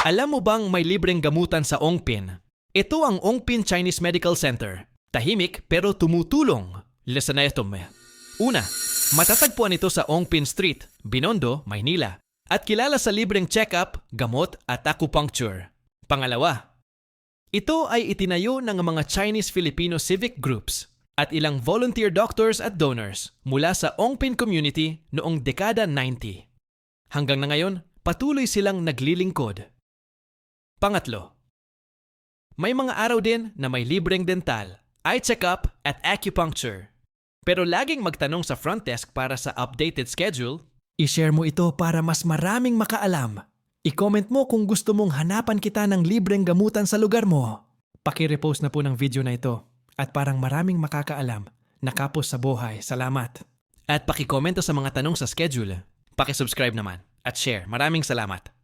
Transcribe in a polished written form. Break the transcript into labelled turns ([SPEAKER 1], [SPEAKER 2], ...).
[SPEAKER 1] Alam mo bang may libreng gamutan sa Ongpin? Ito ang Ongpin Chinese Medical Center. Tahimik pero tumutulong. Listen na ito, Una, matatagpuan ito sa Ongpin Street, Binondo, Maynila. At kilala sa libreng check-up, gamot at acupuncture. Pangalawa, ito ay itinayo ng mga Chinese-Filipino civic groups at ilang volunteer doctors at donors mula sa Ongpin community noong dekada 90. Hanggang na ngayon, patuloy silang naglilingkod. Pangatlo, may mga araw din na may libreng dental, eye check-up at acupuncture. Pero laging magtanong sa front desk para sa updated schedule. I-share mo ito para mas maraming makaalam. I-comment mo kung gusto mong hanapan kita ng libreng gamutan sa lugar mo. Paki-repost na po ng video na ito at parang maraming makakaalam. Nakapos sa buhay. Salamat. At paki-komento sa mga tanong sa schedule. Paki-subscribe naman at share. Maraming salamat.